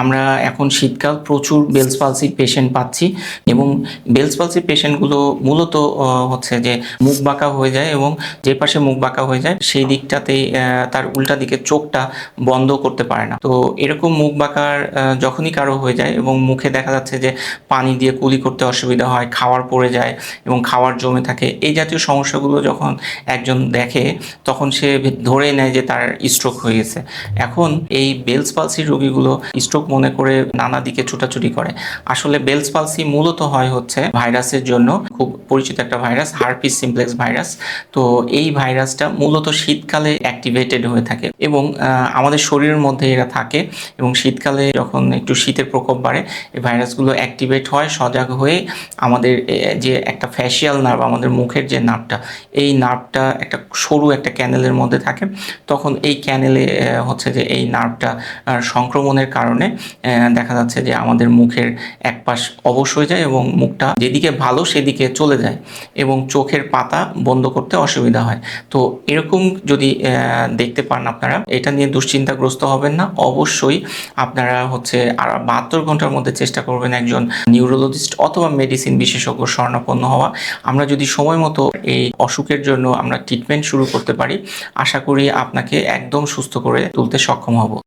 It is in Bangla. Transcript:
আমরা এখন শীতকাল প্রচুর বেলস পালসির পেশেন্ট পাচ্ছি এবং বেলস পালসির পেশেন্টগুলো মূলত হচ্ছে যে মুখ বাঁকা হয়ে যায় এবং যে পাশে মুখ বাঁকা হয়ে যায় সেই দিকটাতেই তার উল্টা দিকে চোখটা বন্ধ করতে পারে না। তো এরকম মুখ বাঁকার যখনই কারো হয়ে যায় এবং মুখে দেখা যাচ্ছে যে পানি দিয়ে কুলি করতে অসুবিধা হয়, খাওয়ার পড়ে যায় এবং খাওয়ার জমে থাকে, এই জাতীয় সমস্যাগুলো যখন একজন দেখে তখন সে ধরে নেয় যে তার স্ট্রোক হয়ে গেছে। এখন এই বেলস পালসির রোগীগুলো স্ট্রোক মনে করে নানা দিকে ছুটাছুটি করে। আসলে বেলস পালসি মূলত হয় হচ্ছে ভাইরাসের জন্য, খুব পরিচিত একটা ভাইরাস, হার্পিস সিমপ্লেক্স ভাইরাস। তো এই ভাইরাসটা মূলত শীতকালে অ্যাক্টিভেটেড হয়ে থাকে এবং আমাদের শরীরের মধ্যে এরা থাকে এবং শীতকালে যখন একটু শীতের প্রকোপ বাড়ে এই ভাইরাসগুলো অ্যাক্টিভেট হয়, সজাগ হয়ে আমাদের যে একটা ফ্যাশিয়াল নার্ভ, আমাদের মুখের যে নার্ভটা, এই নার্ভটা একটা সরু একটা ক্যানেলের মধ্যে থাকে। তখন এই ক্যানেলে হচ্ছে যে এই নার্ভটা সংক্রমণের কারণে দেখা যাচ্ছে যে আমাদের মুখের এক পাশ অবশ হয়ে যায় এবং মুখটা যেদিকে ভালো সেদিকে চলে যায় এবং চোখের পাতা বন্ধ করতে অসুবিধা হয়। তো এরকম যদি দেখতে পান আপনারা, এটা নিয়ে দুশ্চিন্তাগ্রস্ত হবেন না। অবশ্যই আপনারা হচ্ছে আর 72 ঘন্টার মধ্যে চেষ্টা করবেন একজন নিউরোলজিস্ট অথবা মেডিসিন বিশেষজ্ঞ শরণাপন্ন হওয়া। আমরা যদি সময় মতো এই অসুখের জন্য আমরা ট্রিটমেন্ট শুরু করতে পারি, আশা করি আপনাকে একদম সুস্থ করে তুলতে সক্ষম হব।